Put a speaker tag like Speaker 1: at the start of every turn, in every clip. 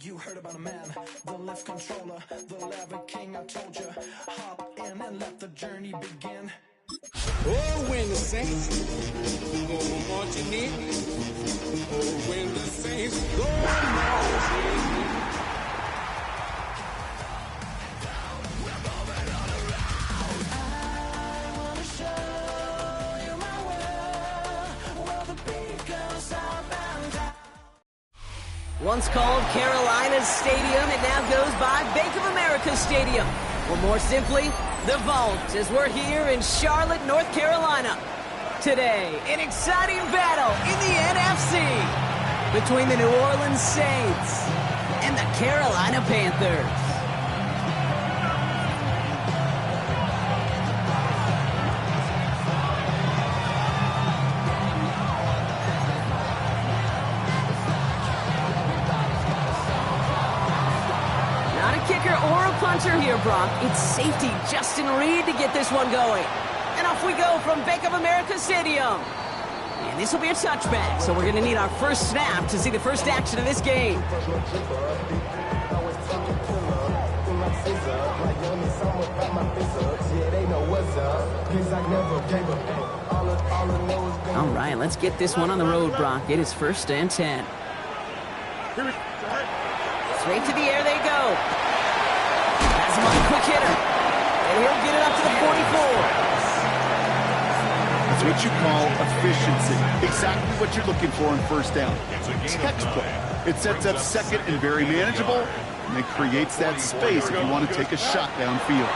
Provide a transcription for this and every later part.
Speaker 1: You heard about a man, the lift controller, the lever king, I told you. Hop in and let the journey begin.
Speaker 2: Oh, when the saints go marching in. Oh, when the saints go marching in.
Speaker 1: I wanna show you my world, where the beat goes up and down.
Speaker 3: Once called Carolina's Stadium, it now goes by Bank of America Stadium. Or more simply, the Vault, as we're here in Charlotte, North Carolina. Today, an exciting battle in the NFC between the New Orleans Saints and the Carolina Panthers. Or a puncher here, Brock. It's safety Justin Reed to get this one going. And off we go from Bank of America Stadium. And this will be a touchback, so we're going to need our first snap to see the first action of this game. All right, let's get this one on the road, Brock. It is 1st and 10. Straight to the air they go. Quick hitter, and he'll get it up to the 44.
Speaker 4: That's what you call efficiency. Exactly what you're looking for in first down. Textbook. It sets up second and very manageable, and it creates that space if you want to take a shot downfield.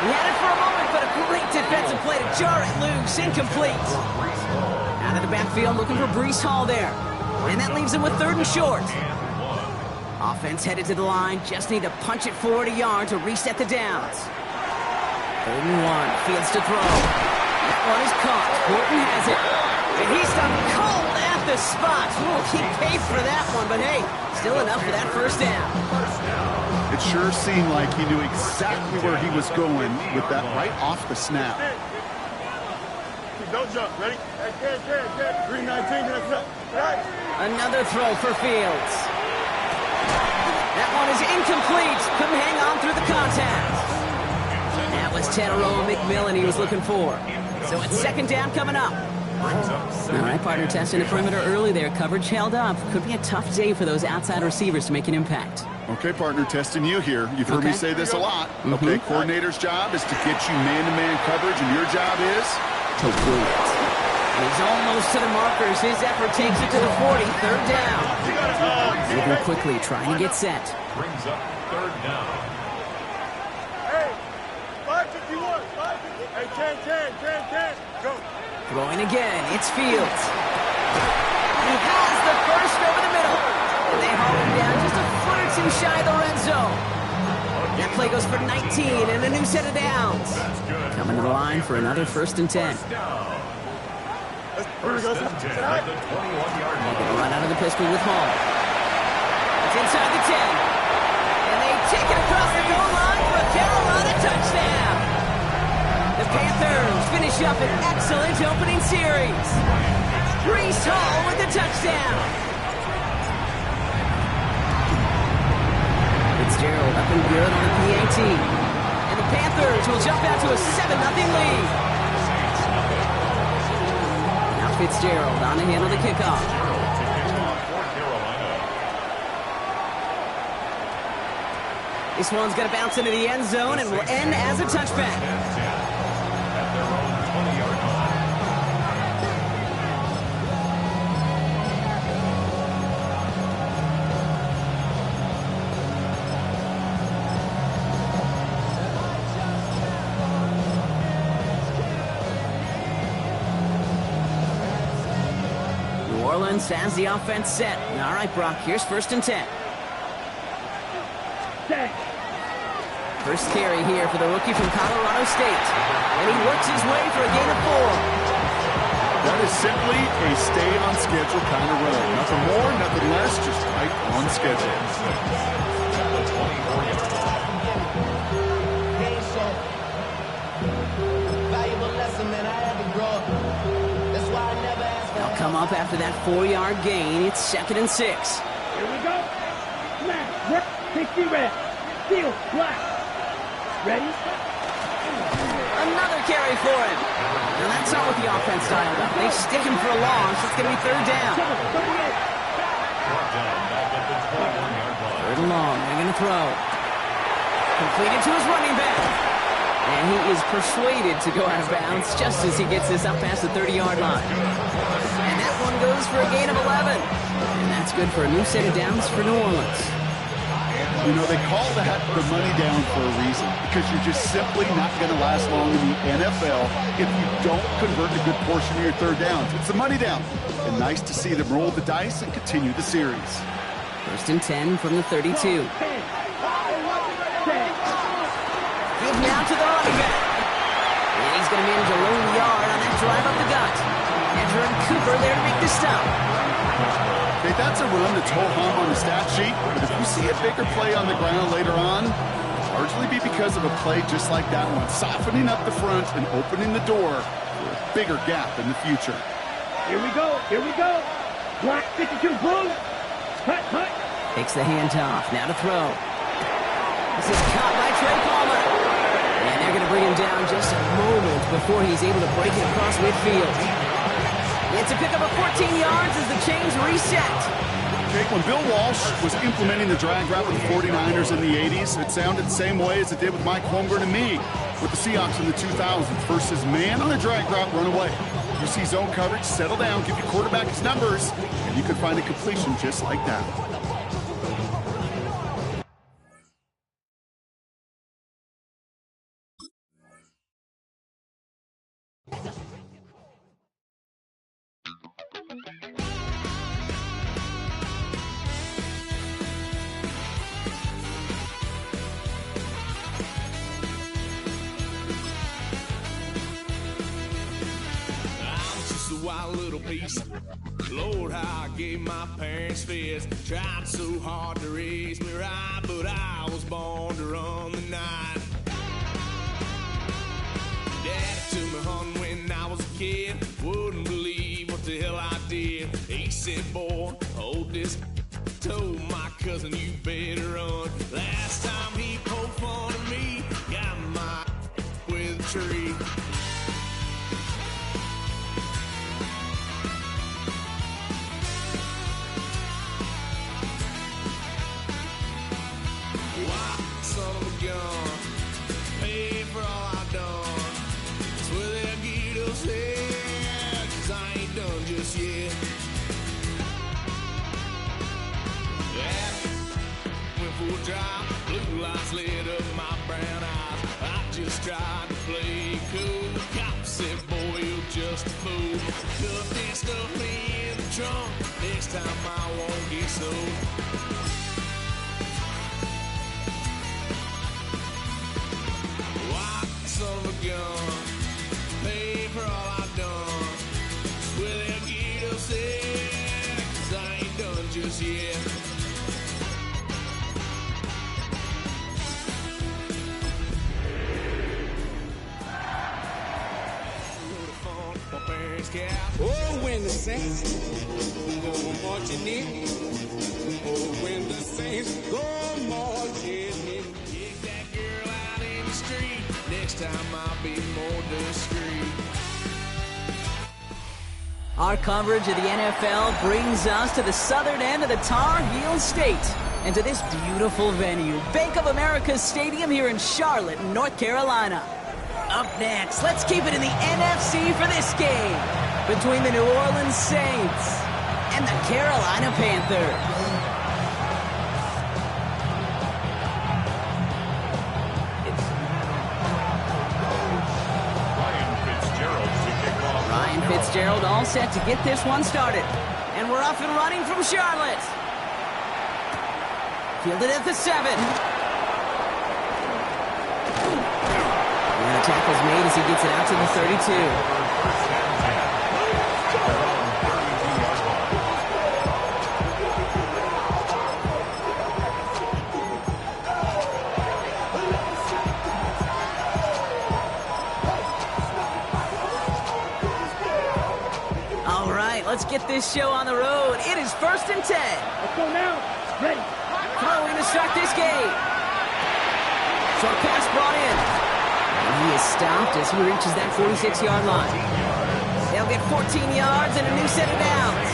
Speaker 3: He had it for a moment, but a great defensive play to jar it loose. Incomplete. Out of the backfield, looking for Breece Hall there. And that leaves him with 3rd and short. Offense headed to the line. Just need to punch it forward a yard to reset the downs. 3rd and 1. Fields to throw. That one is caught. Horton has it. And he's done cold at the spot. Ooh, he paid for that one, but hey, still enough for that first down.
Speaker 4: It sure seemed like he knew exactly where he was going with that right off the snap.
Speaker 5: Don't jump. Ready? Get. 319. Right.
Speaker 3: Another throw for Fields. That one is incomplete. Couldn't hang on through the contact. That was Tannero McMillan he was looking for. So it's 2nd down coming up. All right, partner, testing the perimeter early there. Coverage held up. Could be a tough day for those outside receivers to make an impact.
Speaker 4: Okay, partner, testing you here. You've heard me say this a lot. Okay, coordinator's job is to get you man-to-man coverage, and your job is
Speaker 3: to win it. He's almost to the markers. His effort takes it to the 40. 3rd down. Moving quickly, trying to get set.
Speaker 6: Brings up 3rd down.
Speaker 5: Hey, 551. 551. Hey, 10. Go.
Speaker 3: Throwing again. It's Fields. He has the first over the middle. And they haul him down just a foot or 2 shy of the red zone. That play goes for 19 and a new set of downs. Coming to the line for another 1st and 10.
Speaker 6: First and 10 at the 21-yard line.
Speaker 3: Run out of the pistol with Hall. It's inside the 10. And they take it across the goal line for a Carolina touchdown. The Panthers finish up an excellent opening series. Breece Hall with the touchdown. Fitzgerald up and good on the PAT. And the Panthers will jump out to a 7-0 lead. Fitzgerald on to handle the kickoff. This one's going to bounce into the end zone and will end as a touchback. Has the offense set. All right, Brock, here's 1st and 10. First carry here for the rookie from Colorado State. And he works his way for a gain of 4.
Speaker 4: That is simply a stay on schedule kind of run. Nothing more, nothing less, just right on schedule.
Speaker 1: Valuable lesson, man.
Speaker 3: come up after that 4-yard gain. It's 2nd and 6.
Speaker 5: Here we go. Smash, work, safety red. Steal, black. Ready?
Speaker 3: Another carry for him. Now that's not what the offense dialed up. They stick him for a loss. It's going to be 3rd down. 3rd and long. They're going to throw. Completed to his running back. And he is persuaded to go out of bounds just as he gets this up past the 30-yard line. And that one goes for a gain of 11. And that's good for a new set of downs for New Orleans.
Speaker 4: You know, they call that the money down for a reason, because you're just simply not going to last long in the NFL if you don't convert a good portion of your 3rd downs. It's the money down. And nice to see them roll the dice and continue the series.
Speaker 3: 1st and 10 from the 32. Give now to the running back. And he's going to manage a lone yard on that drive up the gut. Andrew and Cooper there to make the stop.
Speaker 4: Okay, that's a run that's ho-hum on the stat sheet, but if you see a bigger play on the ground later on, it'll largely be because of a play just like that one, softening up the front and opening the door for a bigger gap in the future.
Speaker 5: Here we go. Here we go. Black 52 blue. Hut, hut.
Speaker 3: Takes the handoff. Now to throw. This is caught by Trey Palmer. And they're going to bring him down just a moment before he's able to break it across midfield. It's a pickup of 14 yards as the chains reset.
Speaker 4: Okay, when Bill Walsh was implementing the drag route with the 49ers in the 80s, it sounded the same way as it did with Mike Holmgren and me with the Seahawks in the 2000s. Versus man on the drag route, run away. You see zone coverage, settle down, give your quarterback his numbers, and you can find a completion just like that.
Speaker 2: Wild little piece. Lord, how I gave my parents fist. Tried so hard to raise me right, but I was born to run the night. Daddy took me hunting when I was a kid. Wouldn't believe what the hell I did. He said, boy, hold this. Told my cousin, you better run. Last time he poked fun at me, got my with a tree. Son of a gun, pay for all I done. Swear they'll get us here, 'cause I ain't done just yet. Yeah, went for a drive, blue lights lit up my brown eyes. I just tried to play cool. The cop said, boy, you're just a fool. Cut this stuff in the trunk, next time I won't get sold. Son of a gun, pay for all I've done. Swear they'll get us there, 'cause I ain't done just yet. Oh, when the Saints go marching in. Oh, when the Saints go marching in. Kick that girl out in the street. Next time I'll be more discreet.
Speaker 3: Our coverage of the NFL brings us to the southern end of the Tar Heel State and to this beautiful venue, Bank of America Stadium here in Charlotte, North Carolina. Up next, let's keep it in the NFC for this game between the New Orleans Saints and the Carolina Panthers. Fitzgerald all set to get this one started. And we're off and running from Charlotte. Fielded at the 7. And the tackle's made as he gets it out to the 32. right, let's get this show on the road. It is 1st and 10.
Speaker 5: Let's go now. Ready.
Speaker 3: Throwing to start this game. Short pass brought in. And he is stopped as he reaches that 46-yard line. They'll get 14 yards and a new set of downs.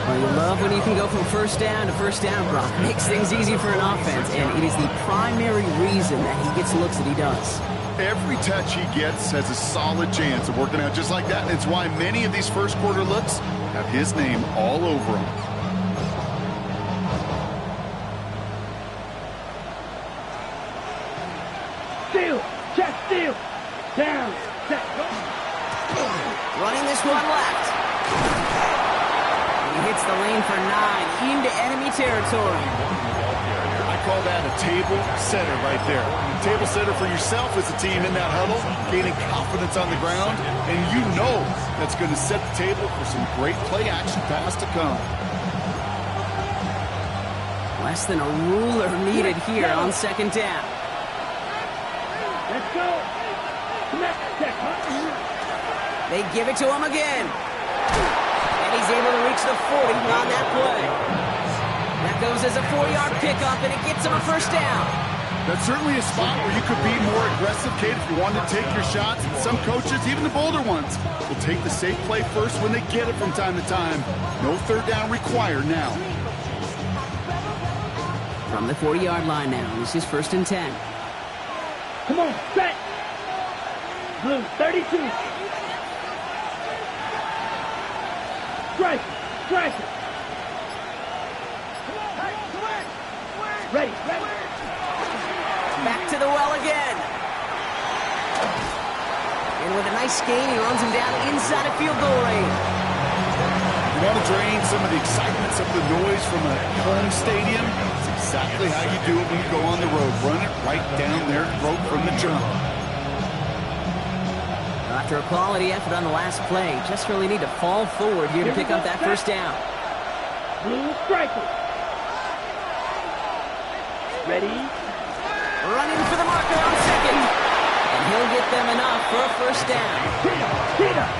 Speaker 3: Well, you love when you can go from first down to first down, Brock. Makes things easy for an offense, and it is the primary reason that he gets the looks that he does.
Speaker 4: Every touch he gets has a solid chance of working out just like that, and it's why many of these first quarter looks have his name all over them.
Speaker 5: Steal. Check steal. Down. Set.
Speaker 3: Running this one left. He hits the lane for 9 into enemy territory.
Speaker 4: I call that a table setter right there. Table setter for yourself as a team in that huddle, gaining confidence on the ground, and you know that's going to set the table for some great play action pass to come.
Speaker 3: Less than a ruler needed here on 2nd down.
Speaker 5: Let's go. Connect. Check.
Speaker 3: They give it to him again. And he's able to reach the 40 on that play. That goes as a 4-yard pickup, and it gets him a 1st down.
Speaker 4: That's certainly a spot where you could be more aggressive, Kate, if you want to take your shots. And some coaches, even the bolder ones, will take the safe play first when they get it from time to time. No 3rd down required now.
Speaker 3: From the 40-yard line now, this is 1st and 10.
Speaker 5: Come on. Set. Blue. 32. Strike. Strike. Ready.
Speaker 3: Back to the well again. And with a nice gain, he runs him down inside of field goal range.
Speaker 4: You want to drain some of the excitement, some of the noise from a home stadium? It's exactly how you do it when you go on the road. Run it right down their throat from the jump.
Speaker 3: After a quality effort on the last play, just really need to fall forward here to pick up that 1st down.
Speaker 5: Blue striker. Ready.
Speaker 3: Running for the marker on 2nd. And he'll get them enough for a 1st down.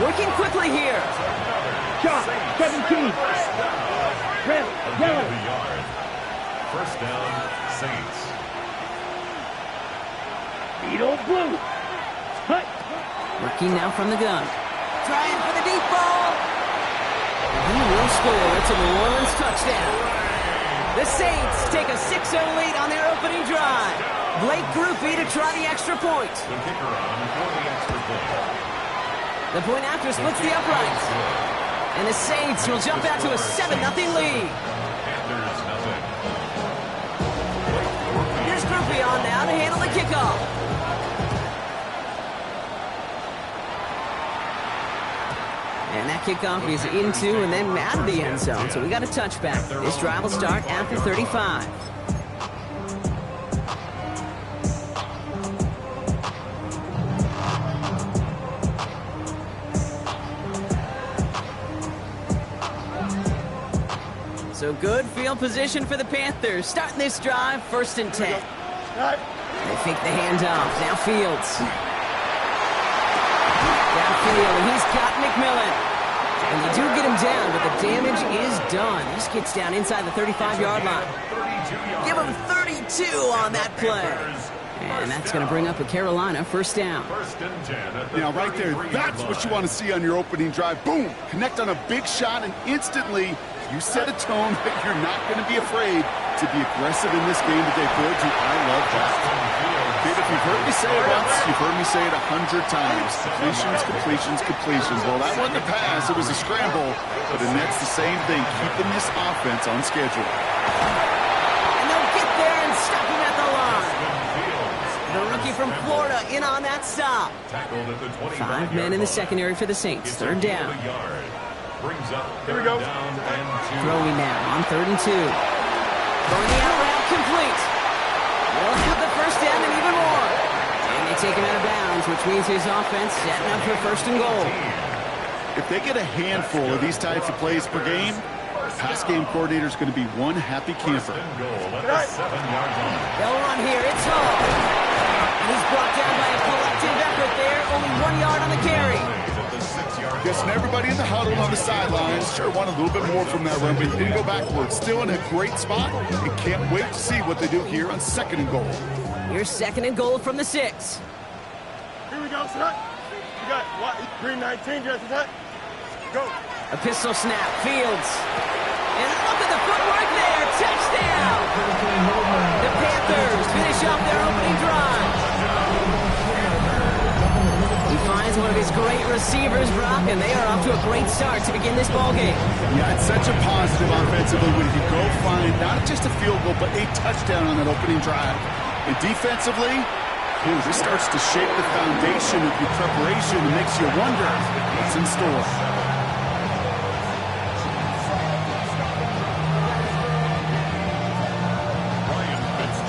Speaker 3: Working quickly here.
Speaker 5: Shot. 17. Red. Yellow.
Speaker 6: 1st down, Saints.
Speaker 5: Beetle blue. Hut.
Speaker 3: Working now from the gun. Trying for the deep ball. He will score. It's a New Orleans touchdown. The Saints take a 6-0 lead on their opening drive. Blake Groupie to try the extra point.
Speaker 6: The kicker on for the extra point.
Speaker 3: The point after splits the uprights. And the Saints will jump out to a 7-0 lead.
Speaker 6: Panthers nothing.
Speaker 3: Here's Groupie on now to handle the kickoff. And that kickoff is into and then out of the end zone. So we got a touchback. This drive will start after 35. So good field position for the Panthers. Starting this drive, 1st and 10. They fake the handoff. Now Fields. Downfield, and he's got McMillan. And they do get him down, but the damage is done. This gets down inside the 35-yard line. Give him 32 on that play. And that's going to bring up a Carolina 1st down.
Speaker 6: 1st and 10.
Speaker 4: Now, right there, that's what you want to see on your opening drive. Boom! Connect on a big shot, and instantly you set a tone that you're not going to be afraid to be aggressive in this game today. Boyd, I love that. Kid, if you've heard me say it once, you've heard me say it 100 times. Completions, completions, completions. Well, that wasn't a pass. It was a scramble. But the Nets, the same thing, keeping this offense on schedule.
Speaker 3: And they'll get there and stop him at the line. The rookie from Florida in on that stop.
Speaker 6: Tackled at the 25.
Speaker 3: 5 men in the secondary for the Saints. 3rd down.
Speaker 6: Brings up
Speaker 4: Here we go.
Speaker 6: down and 2.
Speaker 3: Throwing now on 3rd and 2. Throwing the out route complete. They'll have the 1st down and even more. And they take him out of bounds, which means his offense setting up for 1st and goal.
Speaker 4: If they get a handful of these types of plays per game, pass game coordinator is going to be one happy camper.
Speaker 6: Goal at the 7-yard line.
Speaker 3: They'll run here. It's Hall. And he's brought down by a collective effort there. Only 1 yard on the carry.
Speaker 6: At the 6-yard
Speaker 4: Guessing everybody in the huddle on the sidelines sure want a little bit more from that run, but he didn't go backwards. Still in a great spot, and can't wait to see what they do here on 2nd and goal.
Speaker 3: Here's 2nd and goal from the 6.
Speaker 5: Here we go, Sut. You got what? Green 19, Justin Sut. Go.
Speaker 3: A pistol snap, Fields. And look at the footwork there, touchdown! The Panthers finish off their opening drive. He finds one of his great receivers, Brock, and they are off to a great start to begin this ballgame.
Speaker 4: Yeah, it's such a positive offensively when you go find not just a field goal, but a touchdown on that opening drive. And defensively, this starts to shape the foundation of your preparation and makes you wonder what's in store.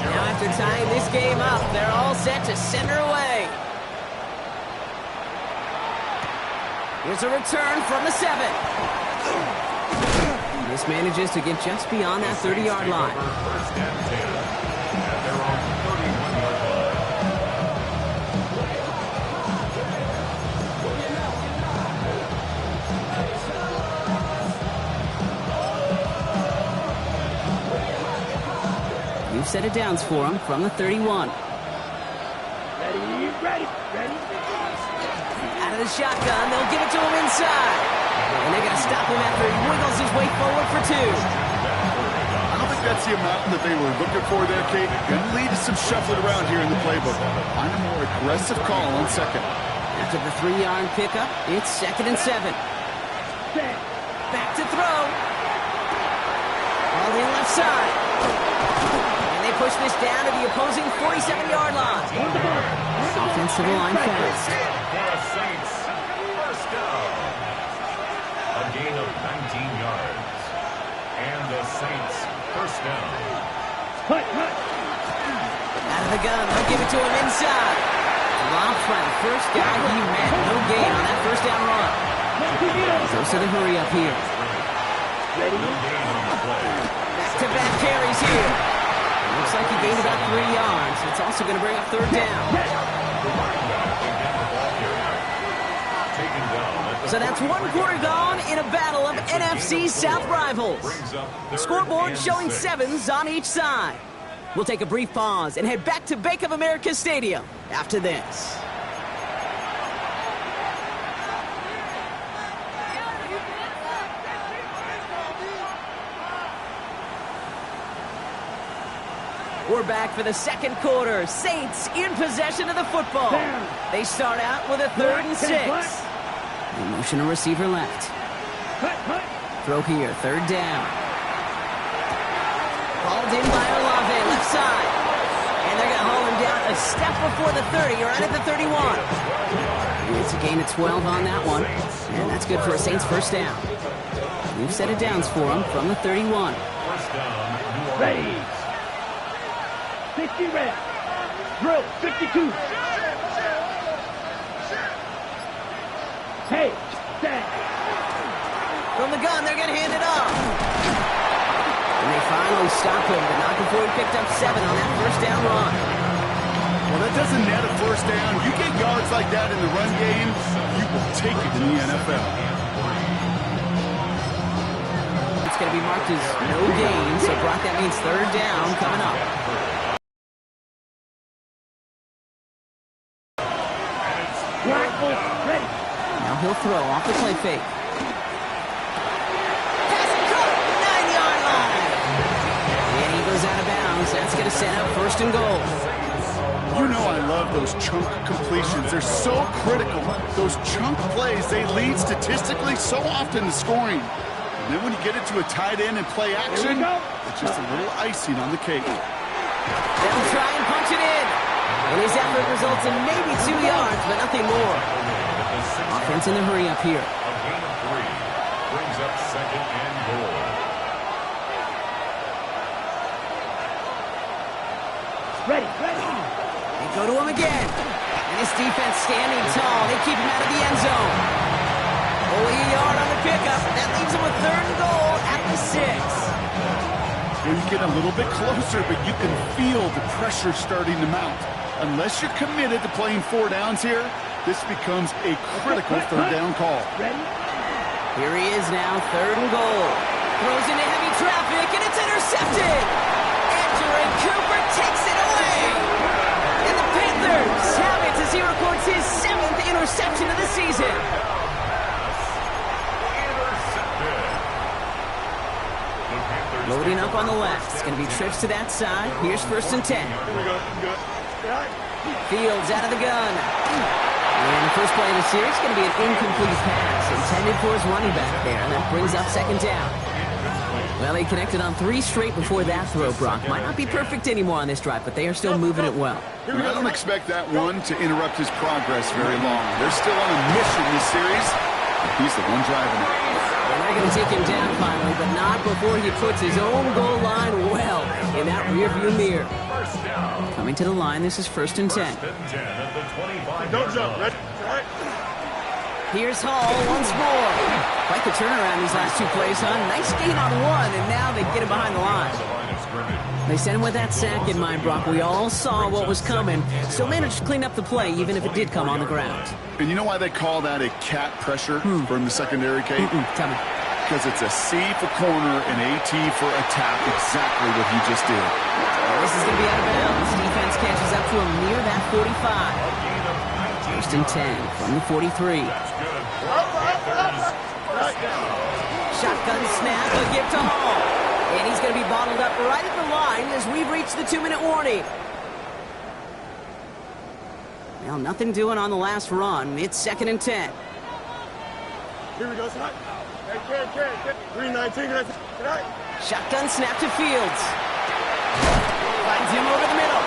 Speaker 3: Now after tying this game up, they're all set to send her away. Here's a return from the 7. This manages to get just beyond that 30-yard line.
Speaker 6: First and 10 at their own 31-yard line.
Speaker 3: You've set it downs for him from the 31.
Speaker 5: Ready.
Speaker 3: Out of the shotgun, they'll give it to him inside. And they're going to stop him after he wiggles his way forward for 2.
Speaker 4: I don't think that's the amount that they were looking for there, Kate. Going to lead to some shuffling around here in the playbook. Find a more aggressive call on 2nd.
Speaker 3: After the 3-yard pickup, it's 2nd and 7. Back to throw. Ball in left side. And they push this down to the opposing 47-yard line. Offensive line fast.
Speaker 6: For the Saints, first down. A gain of 19 yards. And the Saints, first down.
Speaker 3: Out of the gun, they'll give it to him inside. Dropped by the first guy he met. No gain on that first down run. Goes to the hurry up here.
Speaker 6: No gain on the play.
Speaker 3: Back-to-back carries here. Looks like he gained about 3 yards. It's also going to bring up 3rd down. So that's 1 quarter gone in a battle of NFC South rivals. Scoreboard showing 7s on each side. We'll take a brief pause and head back to Bank of America Stadium after this. We're back for the 2nd quarter. Saints in possession of the football. They start out with a 3rd and 6. They motion a receiver left. Throw here, 3rd down. Hauled in by Olave, left side. And they're going to haul him down a step before the 30, right at the 31. And it's a gain of 12 on that one. And that's good for a Saints first down. We've set it downs for him from the 31.
Speaker 6: First down,
Speaker 5: Ready. 60 reps. Drill, 52. Hey, stand.
Speaker 3: From the gun, they're going to hand it off. And they finally stop him, but not before he picked up 7 on that first down run.
Speaker 4: Well, that doesn't net a first down. You get yards like that in the run game, you will take it in the NFL.
Speaker 3: It's going to be marked as no gain, so Brock, that means 3rd down coming up.
Speaker 5: Ready.
Speaker 3: Now he'll throw off the play fake. Pass and caught, 9-yard line. And he goes out of bounds. That's going to set up 1st and goal.
Speaker 4: You know I love those chunk completions. They're so critical. Those chunk plays, they lead statistically so often to scoring. And then when you get it to a tight end and play action, it's just a little icing on the cake.
Speaker 3: They'll try and punch it in. And his effort results in maybe 2 yards, but nothing more. Offense in the hurry up here.
Speaker 6: A gain of 3 brings up 2nd and goal.
Speaker 5: Ready.
Speaker 3: They go to him again. And this defense standing tall. They keep him out of the end zone. Only a yard on the pickup. That leaves him with 3rd and goal at the 6.
Speaker 4: Well, you get a little bit closer, but you can feel the pressure starting to mount. Unless you're committed to playing 4 downs here, This becomes a critical third down call.
Speaker 5: Ready?
Speaker 3: Here he is now, 3rd and goal. Throws into heavy traffic, and it's intercepted! Andrew Cooper takes it away! And the Panthers have it as he records his 7th interception of the season. Loading up on the left. It's going to be trips to that side. Here's 1st and 10. Fields out of the gun. And the first play of the series is going to be an incomplete pass intended for his running back there. And that brings up 2nd down. Well, he connected on 3 straight before that throw, Brock. Might not be perfect anymore on this drive, but they are still moving it well.
Speaker 4: I don't expect that one to interrupt his progress very long. They're still on a mission this series. He's the one driving it.
Speaker 3: And they're going to take him down finally, but not before he puts his own goal line well in that rearview mirror. Coming to the line, this is 1st and 10.
Speaker 5: Don't jump. Ready?
Speaker 3: Here's Hall once more. Quite the turnaround these last 2 plays, huh? Nice gain on 1, and now they get him behind the line. They sent him with that sack in mind, Brock. We all saw what was coming. Still managed to clean up the play, even if it did come on the ground.
Speaker 4: And you know why they call that a cat pressure from the secondary, Kate?
Speaker 3: Tell me.
Speaker 4: Because it's a C for corner and AT for attack, exactly what he just did.
Speaker 3: Well, this is going to be out of bounds. Defense catches up to him near that 45. 1st and 10 from the 43. Shotgun snap, a give to Hall. And he's going to be bottled up right at the line as we've reached the 2-minute warning. Well, nothing doing on the last run. It's 2nd and 10.
Speaker 5: Here we go, son. Hey, 319.
Speaker 3: Shotgun snap to Fields. Finds him over the middle.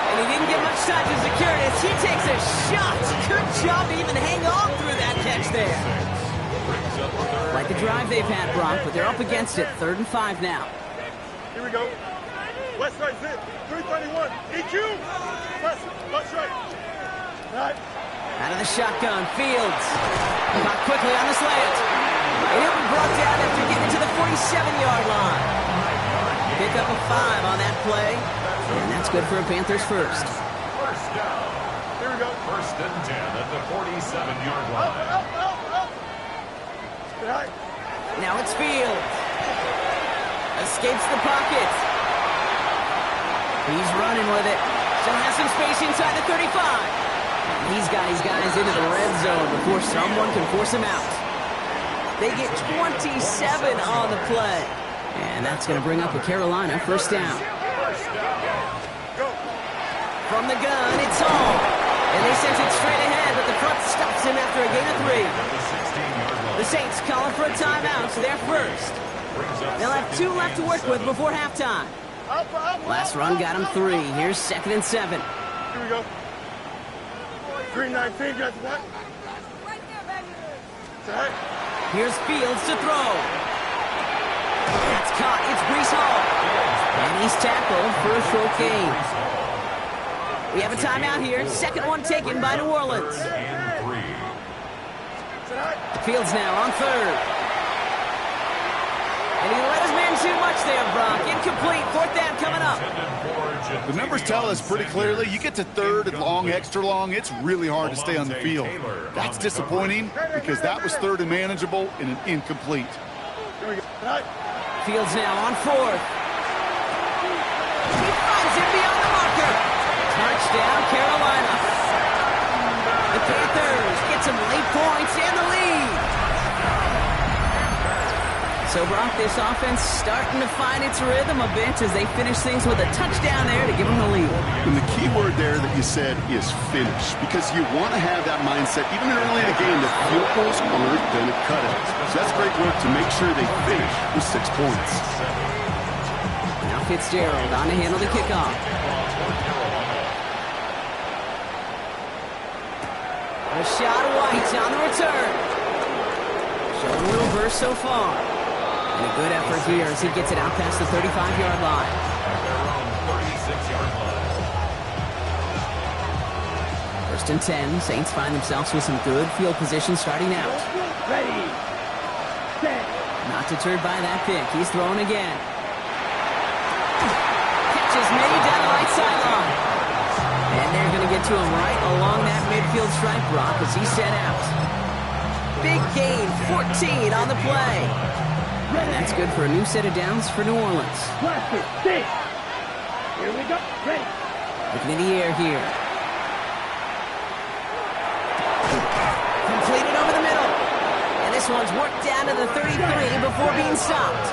Speaker 3: And he didn't get much time to secure it as he takes a shot. Good job to even hang on through that catch there. Like the drive they've had, Brock, but they're up against it. 3rd and 5 now.
Speaker 5: Here we go. West right, zip. 331. EQ. West right. Right.
Speaker 3: Out of the shotgun, Fields. Caught quickly on the slant. And he'll be brought down after getting to the 47-yard line. Pick up a 5 on that play. And that's good for a Panthers first.
Speaker 6: First down.
Speaker 5: Here we go.
Speaker 6: 1st and 10 at the 47-yard line.
Speaker 5: Right.
Speaker 3: Now it's Fields. Escapes the pocket. He's running with it. Still has some space inside the 35. And he's got his guys into the red zone before someone can force him out. They get 27 on the play. And that's going to bring up a Carolina 1st down. From the gun, it's Hall. And they sent it straight ahead, but the front stops him after a gain of 3. The Saints calling for a timeout, so they're first. They'll have 2 left to work with before halftime. Last run got him 3. Here's 2nd and 7.
Speaker 5: Here we go. 319, guys. What?
Speaker 3: Here's Fields to throw. It's caught. It's Breece Hall. And he's tackled for a short gain. We have a timeout here. 2nd one taken by New Orleans. Fields now on 3rd. And he let his man too much there, Brock. Incomplete. 4th down coming up.
Speaker 4: The numbers tell us pretty clearly, you get to 3rd and long, extra long, it's really hard to stay on the field. That's disappointing because that was 3rd and manageable and an incomplete.
Speaker 3: Fields now on 4th. He finds him beyond the marker. Touchdown, Carolina. The Panthers get some late points and the lead. So, Brock, this offense starting to find its rhythm a bit as they finish things with a touchdown there to give them the lead.
Speaker 4: And the key word there that you said is finish, because you want to have that mindset, even early in the game, that field goals aren't going to cut it. So that's great work to make sure they finish with 6 points.
Speaker 3: Now Fitzgerald on to handle the kickoff. Rashad White on the return. Showing a little burst so far. And a good effort here as he gets it out past the 35-yard line.
Speaker 6: At their own 36-yard line.
Speaker 3: 1st and 10. Saints find themselves with some good field position starting out.
Speaker 5: Ready. Set.
Speaker 3: Not deterred by that pick. He's throwing again. Catches made down the right sideline. And And they're going to get to him right along that midfield stripe, Brock, as he's set out. Big gain, 14 on the play. And that's good for a new set of downs for New Orleans.
Speaker 7: Blaster, stay. Here we go. Ready.
Speaker 3: Looking in the air here. Completed over the middle. And this one's worked down to the 33 before being stopped.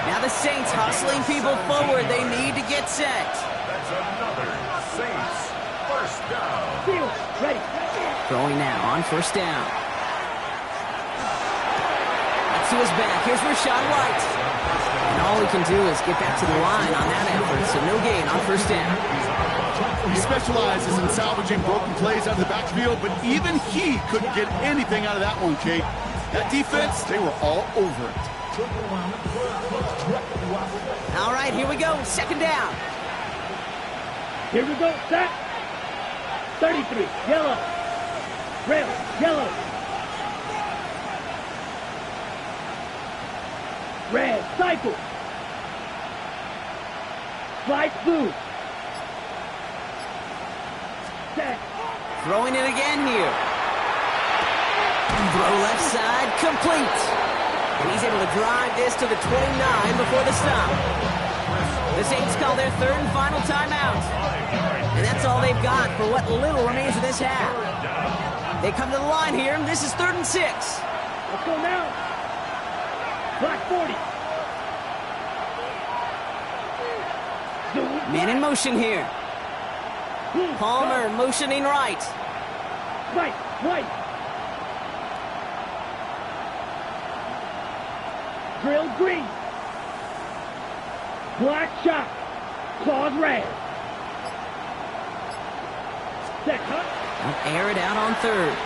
Speaker 3: Now the Saints hustling people forward. They need to get set.
Speaker 6: That's another Saints first down.
Speaker 7: Field, ready.
Speaker 3: Throwing now on first down. That's to his back. Here's Rashawn White. And all he can do is get back to the line on that effort, so no gain on first down.
Speaker 4: He specializes in salvaging broken plays out of the backfield, but even he couldn't get anything out of that one, Kate. That defense, they were all over it.
Speaker 3: All right, here we go. Second down.
Speaker 7: Here we go. Set. 33. Yellow. Rail. Yellow. Red. Cycle. Slide blue. Set.
Speaker 3: Throwing it again here. Throw left side, complete. And he's able to drive this to the 29 before the stop. The Saints call their third and final timeout. And that's all they've got for what little remains of this half. They come to the line here, and this is 3rd and 6.
Speaker 7: Let's go now. Black 40.
Speaker 3: Man in motion here. Palmer motioning right.
Speaker 7: Right, right. Drill green. Black shot. Claws red. Set, huh?
Speaker 3: They'll air it out on third.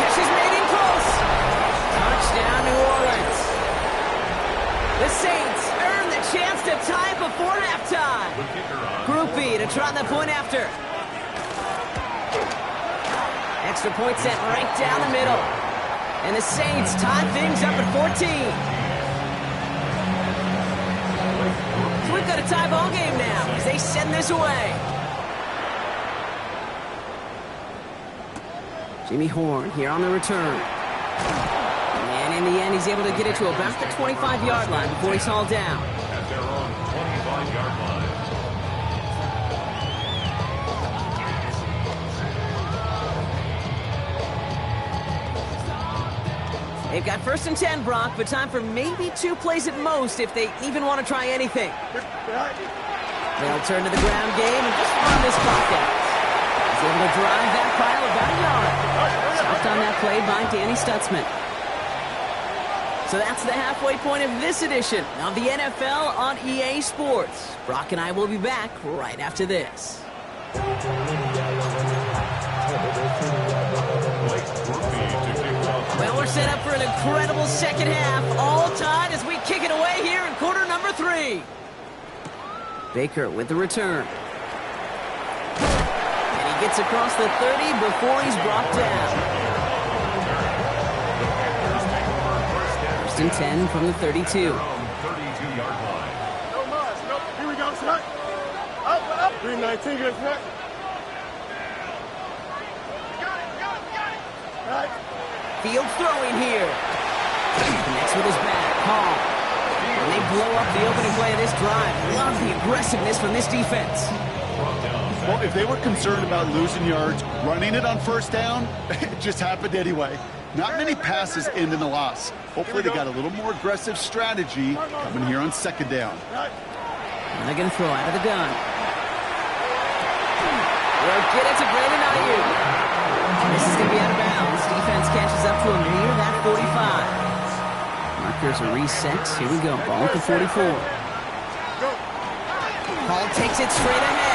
Speaker 3: Catch is made in close. Touchdown, New Orleans. The Saints earn the chance to tie it before halftime. Groupie to try the point after. Extra point set right down the middle. And the Saints tie things up at 14. So we've got a tie ball game now as they send this away. Jimmy Horn here on the return. And in the end, he's able to get it to about the 25-yard line before he's hauled down.
Speaker 6: At their own 25-yard line.
Speaker 3: They've got 1st and 10, Brock, but time for maybe 2 plays at most if they even want to try anything. They'll turn to the ground game and just run this clock out. He's able to drive that pile about a yard. Stopped on that play by Danny Stutzman. So that's the halfway point of this edition of the NFL on EA Sports. Brock and I will be back right after this. Well, we're set up for an incredible second half. All tied as we kick it away here in quarter number 3. Baker with the return. And he gets across the 30 before he's brought down. 1st and 10 from the 32.
Speaker 6: 32-yard line.
Speaker 5: No mas, no. Here we go, set. Up. 319, good set. Got it. Right.
Speaker 3: Field throwing here. Connects with his back. Hall. And they blow up the opening play of this drive. Love the aggressiveness from this defense.
Speaker 4: Well, if they were concerned about losing yards, running it on first down, it just happened anyway. Not many passes end in a loss. Hopefully they got a little more aggressive strategy coming here on second down.
Speaker 3: And they're going to throw out of the gun. They'll get it to Brandon Ayuk. This is going to be out of bounds. Defense catches up to him near that 45. Markers are reset. Here we go. Ball at the 44. Hall takes it straight ahead.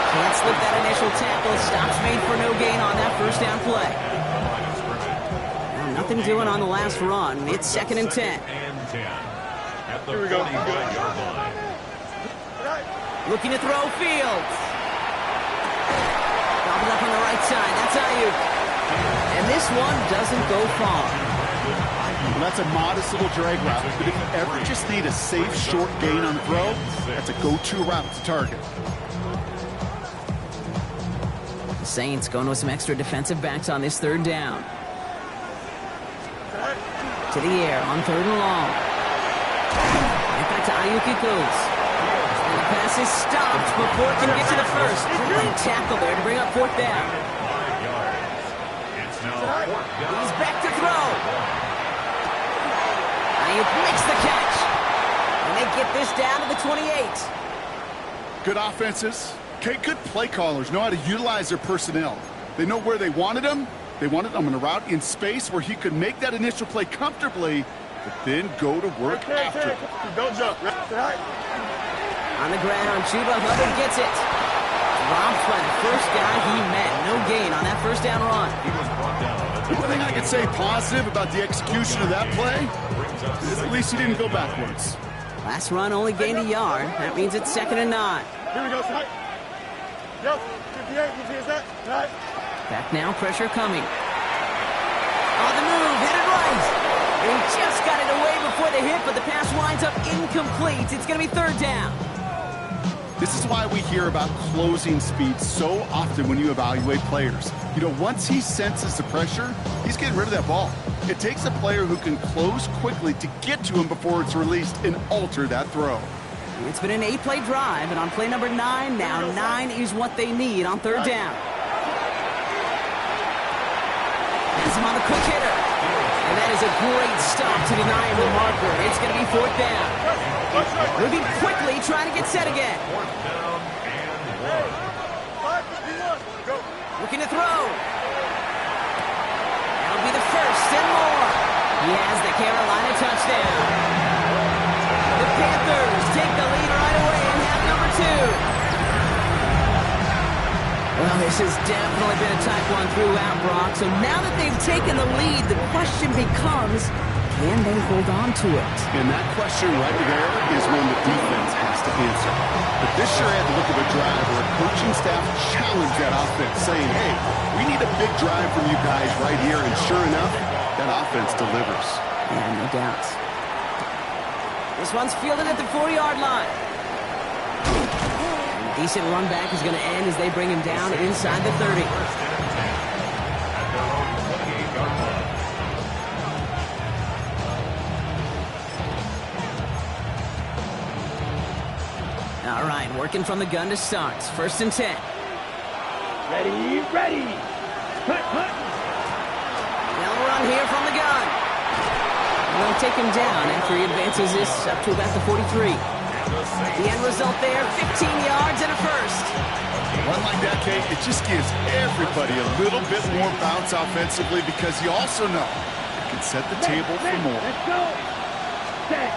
Speaker 3: Can't slip that initial tackle. Stops made for no gain on that first down play. Well, nothing doing on the last run. It's 2nd and 10.
Speaker 6: At the 45-yard line.
Speaker 3: Looking to throw Fields. Gobbled up on the right side. That's Ayuk. And this one doesn't go far.
Speaker 4: Well, that's a modest little drag route, but if you ever just need a safe, short gain on the throw, that's a go-to route to target.
Speaker 3: The Saints going with some extra defensive backs on this third down. To the air on third and long. Right back to Ayuk it goes. And the pass is stopped before it can get to the first. Great tackle there to bring up fourth down.
Speaker 6: 5 yards. It's now 4th down.
Speaker 3: He's back to throw. Ayuk makes the catch. And they get this down to the 28.
Speaker 4: Good offenses. Okay, good play callers know how to utilize their personnel. They know where they wanted them. They wanted him in a route in space where he could make that initial play comfortably, but then go to work after.
Speaker 5: Don't jump.
Speaker 3: On the ground, Chuba Hubbard gets it. Dropped by the first guy he met. No gain on that first down run.
Speaker 6: He was brought down.
Speaker 4: One thing I could say positive about the execution of that play is at least he didn't go backwards.
Speaker 3: Last run only gained a yard. That means it's 2nd and 9.
Speaker 5: Here we go, Snipe. Yo, 58, you see that? Right.
Speaker 3: Back now, pressure coming. On the move, hit it right. And he just got it away before the hit, but the pass winds up incomplete. It's going to be 3rd down.
Speaker 4: This is why we hear about closing speed so often when you evaluate players. You know, once he senses the pressure, he's getting rid of that ball. It takes a player who can close quickly to get to him before it's released and alter that throw.
Speaker 3: It's been an 8-play drive, and on play number 9 now, 9 is what they need on 3rd down. Has him on the quick hitter. And that is a great stop to deny him the marker. It's going to be 4th down. Moving quickly, trying to get set again.
Speaker 6: 4th down and 1.
Speaker 3: Looking to throw. That'll be the first and more. He has the Carolina touchdown. The Panthers take the lead right away in half number 2. Well, this has definitely been a tight one throughout, Brock. So now that they've taken the lead, the question becomes, can they hold on to it?
Speaker 4: And that question right there is one the defense has to answer. But this sure had the look of a drive where a coaching staff challenged that offense, saying, hey, we need a big drive from you guys right here. And sure enough, that offense delivers.
Speaker 3: Yeah, no doubt. This one's fielded at the 4-yard line. Decent run back is going to end as they bring him down inside the 30. All right, working from the gun to start. 1st and 10.
Speaker 7: Ready, ready. Hut, hut.
Speaker 3: They'll run here from the gun. They'll take him down after he advances this up to about the 43. The end result there, 15 yards and a first.
Speaker 4: One like that, Kate, it just gives everybody a little bit more bounce offensively because you also know it can set the table for more.
Speaker 7: Let's go. Set.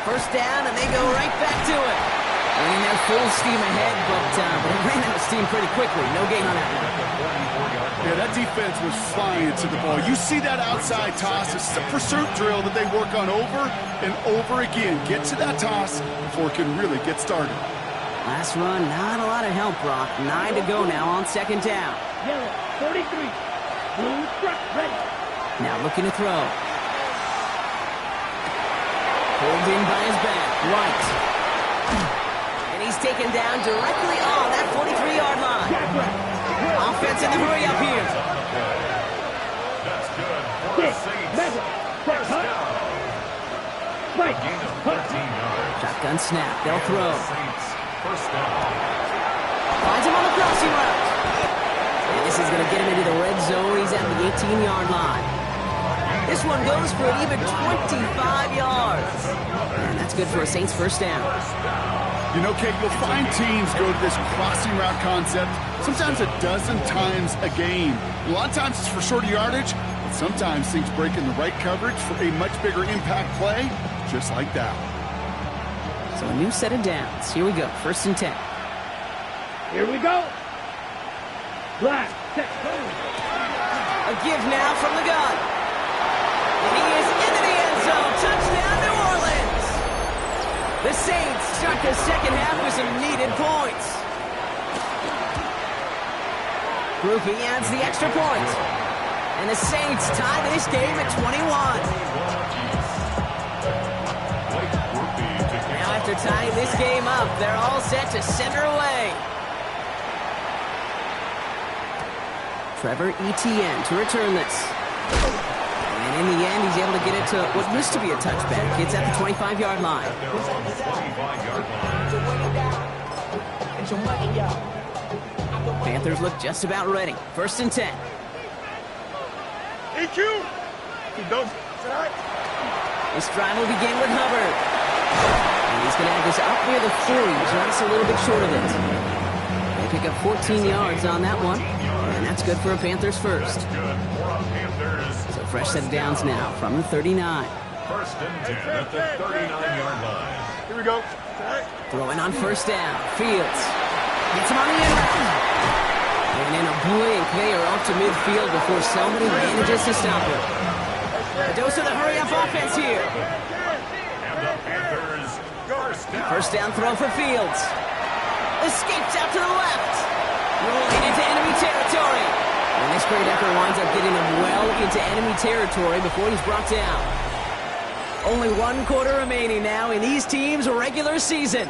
Speaker 3: First down, and they go right back to it. And they're full steam ahead, but they ran out of steam pretty quickly. No gain on that one.
Speaker 4: Yeah, that defense was flying to the ball. You see that outside toss. It's a pursuit drill that they work on over and over again. Get to that toss before it can really get started.
Speaker 3: Last run, not a lot of help, Brock. 9 to go now on 2nd down.
Speaker 7: Yellow, 43. Blue truck, ready.
Speaker 3: Now looking to throw. Pulled in by his back, right. And he's taken down directly on that 43-yard line. Offense in the hurry up here.
Speaker 6: That's good for the Saints. First down.
Speaker 7: Right.
Speaker 6: Gain of 13 yards.
Speaker 3: Shotgun snap, they'll throw.
Speaker 6: Saints. First down.
Speaker 3: Finds him on the crossing route. And this is going to get him into the red zone. He's at the 18-yard line. This one goes for an even 25 yards. And that's good for a Saints first down.
Speaker 4: You know, Kate, you'll find teams go to this crossing route concept sometimes a dozen times a game. A lot of times it's for shorter yardage, but sometimes things break in the right coverage for a much bigger impact play, just like that.
Speaker 3: So a new set of downs. Here we go, 1st and 10.
Speaker 7: Here we go. Black, set, go.
Speaker 3: A give now from the gun. And he is into the end zone. Touchdown, New Orleans. The Saints start the second half with some needed points. Groupie adds the extra point. And the Saints tie this game at 21. Now after tying this game up, they're all set to send her away. Trevor Etienne to return this. And in the end, he's able to get it to what used to be a touchback. It's at the 25-yard line. Panthers look just about ready. 1st and 10.
Speaker 5: EQ!
Speaker 3: This drive will begin with Hubbard. And he's going to have this up near the 40. Just a little bit short of it. They pick up 14 yards on that one. And that's good for a Panthers first. So fresh set of downs now from the 39.
Speaker 6: 1st and 10 at the 39-yard line.
Speaker 5: Here we go.
Speaker 3: Throwing on 1st down. Fields. Gets him on the end round. And in a blink, they are off to midfield before somebody manages to stop it. A dose of the hurry-up offense here.
Speaker 6: And the Panthers
Speaker 3: First down throw for Fields. Escapes out to the left. Rolling into enemy territory. And this great effort winds up getting him well into enemy territory before he's brought down. Only 1 quarter remaining now in these teams' regular season.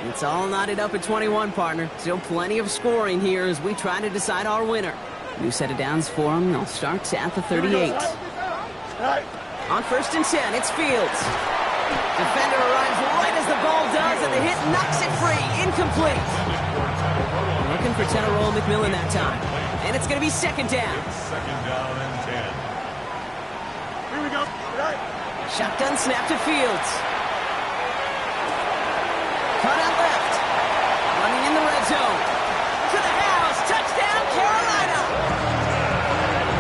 Speaker 3: It's all knotted up at 21, partner. Still plenty of scoring here as we try to decide our winner. New set of downs for them. They'll start at the 38. On 1st and 10, it's Fields. Defender arrives right as the ball does, and the hit knocks it free. Incomplete. Looking for Teneroll McMillan that time. And it's going to be 2nd down.
Speaker 6: 2nd down and 10.
Speaker 5: Here we go.
Speaker 3: Shotgun snap to Fields. Cut out left. Running in the red zone. To the house. Touchdown, Carolina.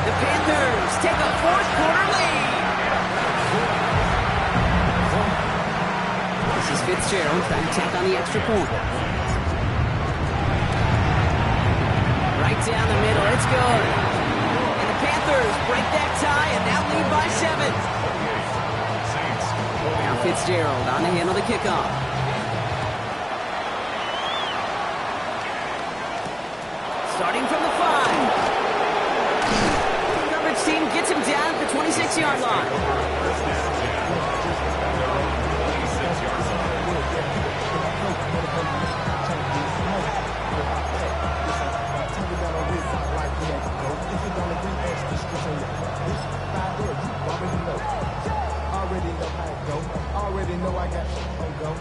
Speaker 3: The Panthers take a 4th quarter lead. This is Fitzgerald trying to tack on the extra point. Right down the middle. It's good. And the Panthers break that tie and now lead by 7. Now Fitzgerald on to handle the kickoff. Starting from the 5. The coverage team gets him down at the 26-yard line.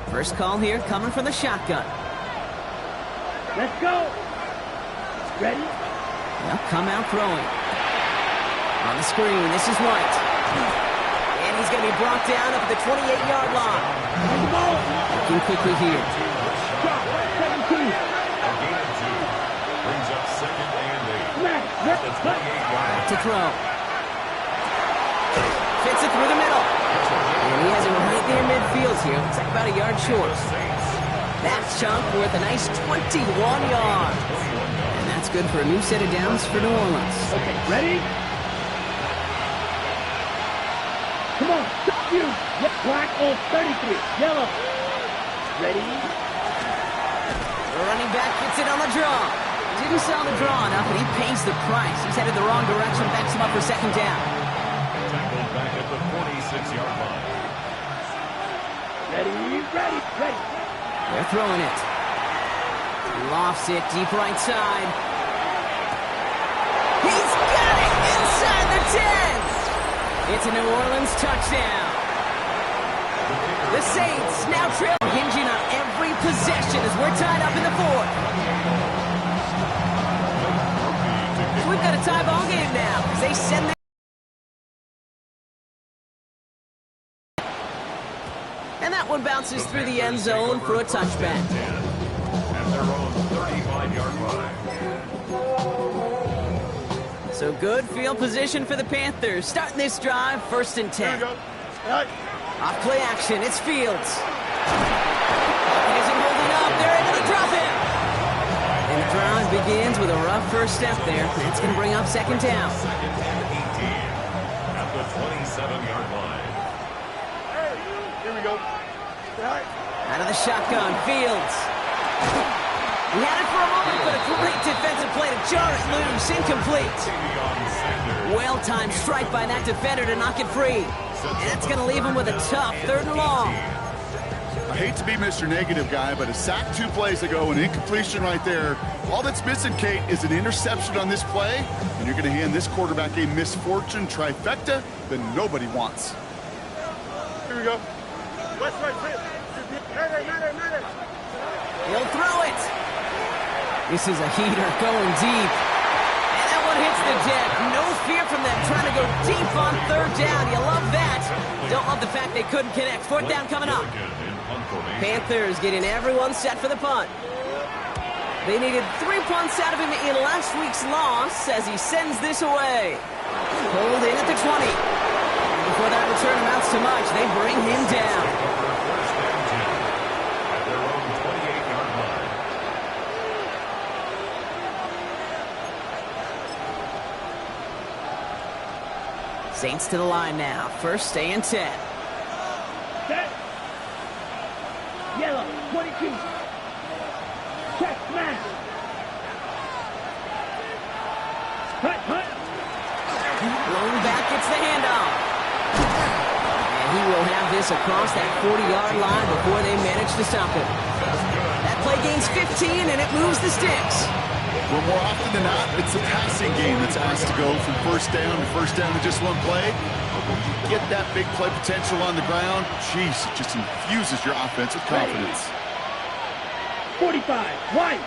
Speaker 3: First call here coming from the shotgun.
Speaker 7: Let's go. Ready?
Speaker 3: They'll come out throwing. On the screen, this is White. And he's going to be brought down up at the 28-yard line. Looking quickly here.
Speaker 7: Drop. 17.
Speaker 6: A gain of 2. Brings up 2nd and 8.
Speaker 7: Smash.
Speaker 6: The 28-yard
Speaker 3: To throw. Fits it through the middle. And he has it right near midfield here. Looks like about a yard short. That chunk worth a nice 21 yards. And that's good for a new set of downs for New Orleans.
Speaker 7: Okay, ready? Come on, you. Yep, black on 33. Yellow. Ready?
Speaker 3: The running back gets it on the draw. Didn't sell the draw enough, but he pays the price. He's headed the wrong direction, backs him up for 2nd down.
Speaker 6: Tackled back at the 46-yard line.
Speaker 7: Ready?
Speaker 3: They're throwing it. Lofts it deep right side. He's got it inside the 10. It's a New Orleans touchdown. The Saints now trail, hinging on every possession as we're tied up in the 4th. So we've got a tie ball game now as they send their and that one bounces through the end zone for a touchback.
Speaker 6: At their own 35-yard line.
Speaker 3: So good field position for the Panthers. Starting this drive, 1st and 10.
Speaker 5: Here we go. Right.
Speaker 3: Off play action, it's Fields. He isn't holding up, they're able to drop him. And the drive begins with a rough first step there. That's going to bring up 2nd down.
Speaker 6: 2nd and 18 at the 27-yard line.
Speaker 5: Here we go. Right.
Speaker 3: Out of the shotgun, Fields. He had it for a moment, but a great defensive play to jar it loose. Incomplete. Well-timed strike by that defender to knock it free. And that's going to leave him with a tough 3rd and long.
Speaker 4: I hate to be Mr. Negative guy, but a sack 2 plays ago, an incompletion right there. All that's missing, Kate, is an interception on this play, and you're going to hand this quarterback a misfortune trifecta that nobody wants.
Speaker 5: Here we go. West right, sit. Matter.
Speaker 3: He'll throw it. This is a heater going deep. And that one hits the deck. No fear from them trying to go deep on 3rd down. You love that. Don't love the fact they couldn't connect. 4th down coming up. Panthers getting everyone set for the punt. They needed 3 punts out of him in last week's loss as he sends this away. Pulled in at the 20. Before that return amounts to much, they bring him down. Saints to the line now. 1st and 10.
Speaker 7: Set. Yellow, 22. Check, smash. Hunt.
Speaker 3: Blown back gets the handoff. And he will have this across that 40-yard line before they manage to stop him. That play gains 15, and it moves the sticks.
Speaker 4: Well, more often than not, it's the passing game that's asked to go from 1st down to just 1 play. But when you get that big play potential on the ground, geez, it just infuses your offense with confidence.
Speaker 7: 45, white.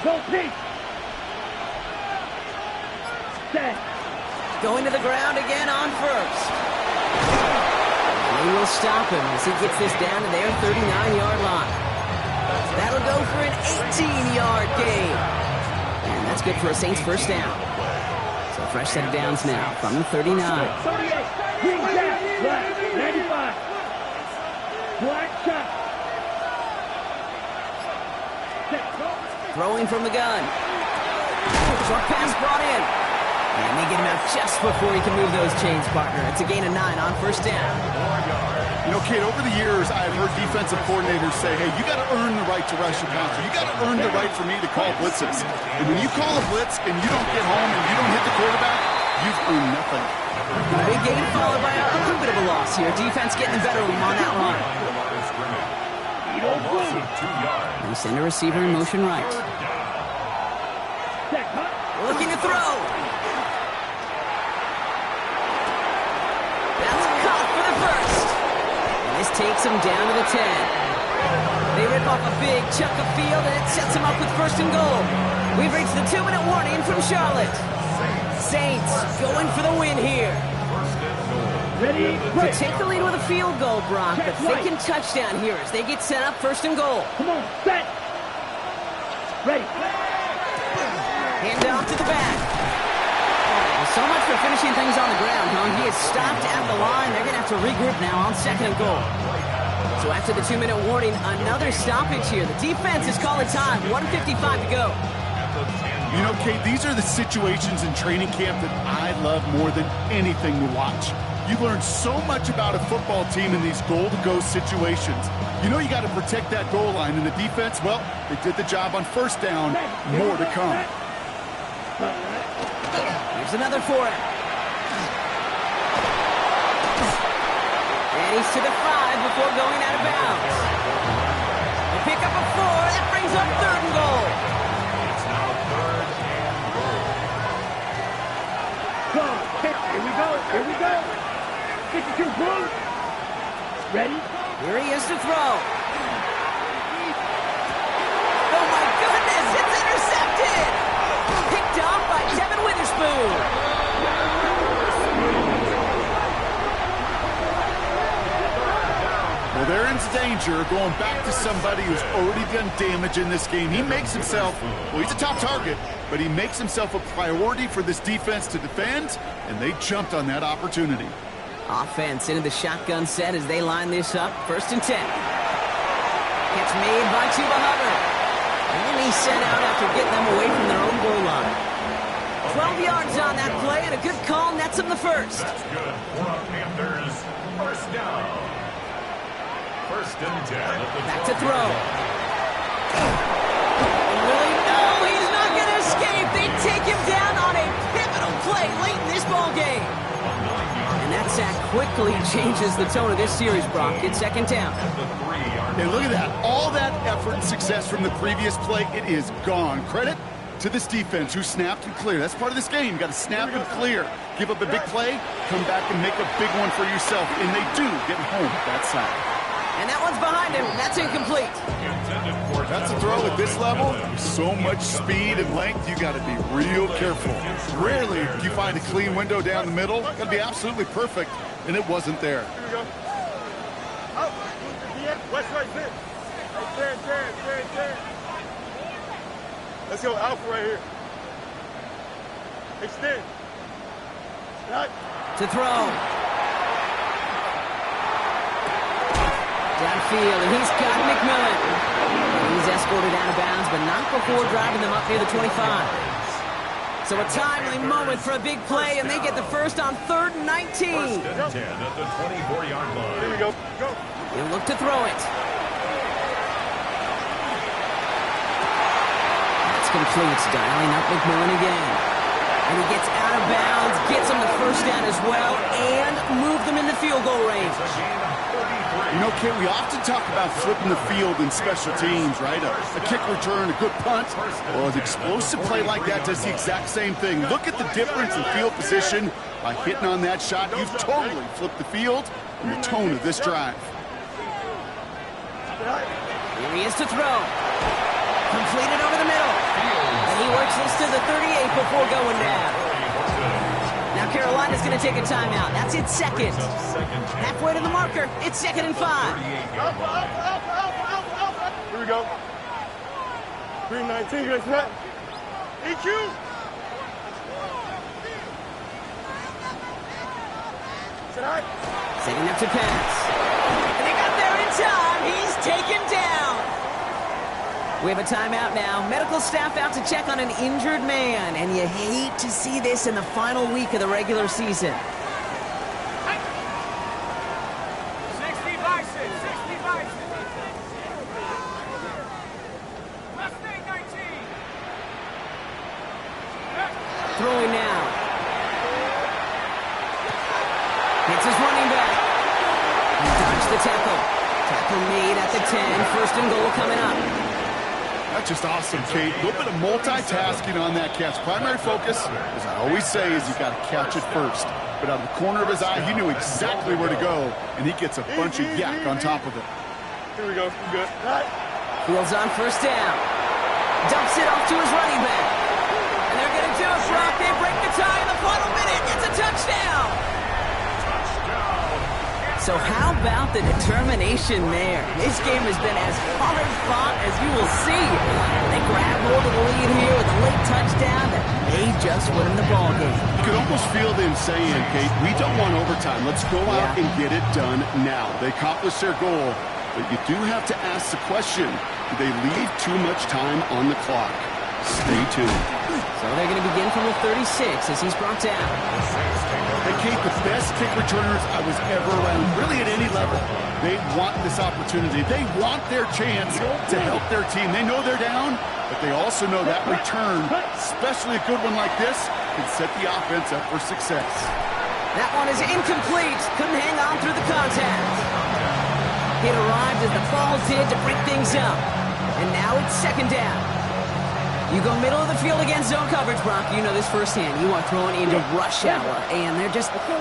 Speaker 7: Go pink. Set.
Speaker 3: Going to the ground again on 1st. They will stop him as he gets this down to their 39-yard line. That'll go for an 18-yard gain. And that's good for a Saints 1st down. So fresh set of downs now from the 39.
Speaker 7: 38, green jack, black, 95. Black shot. Set.
Speaker 3: Throwing from the gun. Short pass brought in. And they get him out just before he can move those chains, partner. It's a gain of 9 on 1st down.
Speaker 4: You know, Kate, over the years, I've heard defensive coordinators say, hey, you got to earn the right to rush your passer. You got to earn the right for me to call blitzes. And when you call a blitz and you don't get home and you don't hit the quarterback, you've earned nothing.
Speaker 3: A big gain followed by a little bit of a loss here. Defense getting the better of him on that line. They send a receiver in motion right. Looking to throw. That's caught for the 1st. And this takes him down to the 10. They rip off a big chunk of field, and it sets him up with 1st and goal. We've reached the 2-minute warning from Charlotte. Saints going for the win here.
Speaker 7: Ready,
Speaker 3: To take the lead with a field goal, Brock, but thinking touchdown here as they get set up 1st and goal.
Speaker 7: Come on, set. Ready.
Speaker 3: Hand off to the back. Well, so much for finishing things on the ground, huh? He is stopped at the line. They're going to have to regroup now on 2nd and goal. So after the 2-minute warning, another stoppage here. The defense is calling time. 1:55 to go.
Speaker 4: You know, Kate, these are the situations in training camp that I love more than anything to watch. You learn so much about a football team in these goal-to-go situations. You know you got to protect that goal line, and the defense, well, they did the job on 1st down. More to come.
Speaker 3: Here's another for him. And he's to the 5 before going out of bounds. They pick up a 4. That brings up 3rd and goal.
Speaker 6: It's now 3rd and goal.
Speaker 7: Go. Here we go. Here we go. 52 blue. Ready?
Speaker 3: Here he is to throw. Oh my goodness, it's intercepted! Picked off by Devin Witherspoon.
Speaker 4: Well, they're in danger going back to somebody who's already done damage in this game. He makes himself, well, he's a top target, but he makes himself a priority for this defense to defend, and they jumped on that opportunity.
Speaker 3: Offense into the shotgun set as they line this up. 1st and 10. Catch made by Chuba Hubbard. And he's sent out after getting them away from their own goal line. 12 yards on that play, and a good call nets him the 1st.
Speaker 6: That's good for our Panthers. 1st down. 1st and 10.
Speaker 3: Back to throw. Really? No, he's not going to escape. They take him down on a pivotal play late in this ball game. And that sack quickly changes the tone of this series, Brock. It's second down.
Speaker 4: And look at that. All that effort and success from the previous play, it is gone. Credit to this defense who snapped and cleared. That's part of this game. You got to snap and clear. Give up a big play, come back and make a big one for yourself. And they do get home at that side.
Speaker 3: And that one's behind him. That's incomplete.
Speaker 4: That's a throw at this level. So much speed and length, you got to be real careful. Rarely do you find a clean window down the middle. Got to be absolutely perfect, and it wasn't there.
Speaker 5: Here we go. Out. West right there. Turn. Let's go alpha right here. Extend. Snap.
Speaker 3: To throw. Downfield, and he's got McMillan. He's escorted out of bounds, but not before driving them up near the 25. So a timely moment for a big play, and they get the first on 3rd and 19.
Speaker 6: First and 10 at the 24-yard line.
Speaker 5: Here we go. Go.
Speaker 3: He'll look to throw it. That's complete. Dialing up McMillan again. And he gets out of bounds, gets him the first down as well, and move them in the field goal range.
Speaker 4: You know, Kate, we often talk about flipping the field in special teams, right? A kick return, a good punt. Well, an explosive play like that does the exact same thing. Look at the difference in field position. By hitting on that shot, you've totally flipped the field and the tone of this drive.
Speaker 3: Here he is to throw. Completed over the middle. And he works this to the 38 before going down. Now Carolina's going to take a timeout. That's its second. Halfway to the marker. It's 2nd and 5.
Speaker 5: Here we go. 319. You're snap. EQ.
Speaker 3: Setting up to pass. And they got there in time. He's taken down. We have a timeout now. Medical staff out to check on an injured man. And you hate to see this in the final week of the regular season.
Speaker 8: 60 by 6. 60 by 6. Mustang 19.
Speaker 3: Throwing now. Hits his running back. He dodged the tackle. Tackle made at the 10. First and goal coming up.
Speaker 4: That's just awesome, Kate. A little bit of multitasking on that catch. Primary focus, as I always say, is you got to catch it first. But out of the corner of his eye, he knew exactly where to go, and he gets a bunch of yak on top of it.
Speaker 5: Here we go. We're good.
Speaker 3: Fields on first down. Dumps it off to his running back. And they're going to do it, Brock. They break the tie in the final minute. It's a touchdown. So how about the determination there? This game has been as hard fought as you will see. They grab hold of the lead here with a late touchdown that may just win them the ball game.
Speaker 4: You could almost feel them saying, Kate, we don't want overtime. Let's go out and get it done now. They accomplished their goal, but you do have to ask the question, do they leave too much time on the clock? Stay tuned.
Speaker 3: So they're going to begin from the 36 as he's brought down.
Speaker 4: Hey, Kate, the best kick returners I was ever around, really at any level. They want this opportunity. They want their chance to help their team. They know they're down, but they also know that return, especially a good one like this, can set the offense up for success.
Speaker 3: That one is incomplete. Couldn't hang on through the contact. It arrived as the ball did to break things up. And now it's second down. You go middle of the field against zone coverage, Brock. You know this firsthand. You are throwing into rush hour, and there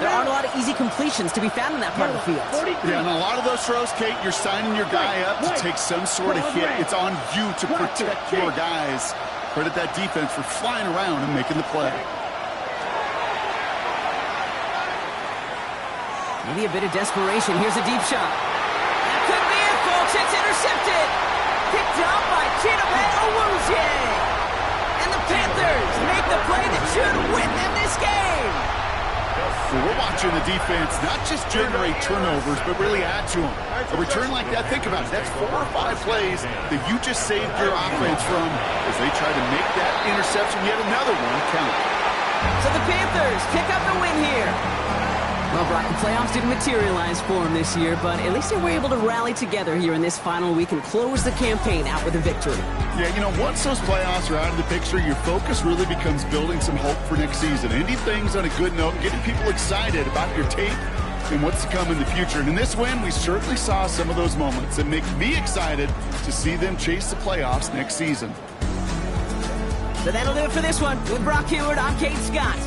Speaker 3: aren't a lot of easy completions to be found in that part of the field.
Speaker 4: Yeah, and a lot of those throws, Kate, you're signing your guy up to take some sort of hit. It's on you to protect your guys. Credit that defense for flying around and making the play.
Speaker 3: Maybe a bit of desperation. Here's a deep shot. That could be it, folks. It's intercepted. Picked up by Chidobe Owuzie. And the Panthers make the play that should win them this game.
Speaker 4: Well, we're watching the defense not just generate turnovers, but really add to them. A return like that, think about it. That's 4 or 5 plays that you just saved your offense from as they try to make that interception, yet another one, count.
Speaker 3: So the Panthers pick up the win here. Well, Brock, the playoffs didn't materialize for them this year, but at least they were able to rally together here in this final week and close the campaign out with a victory.
Speaker 4: Yeah, you know, once those playoffs are out of the picture, your focus really becomes building some hope for next season. Ending things on a good note, getting people excited about your tape and what's to come in the future. And in this win, we certainly saw some of those moments that make me excited to see them chase the playoffs next season.
Speaker 3: So that'll do it for this one. With Brock Heward, I'm Kate Scott.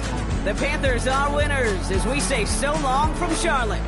Speaker 3: The Panthers are winners as we say so long from Charlotte.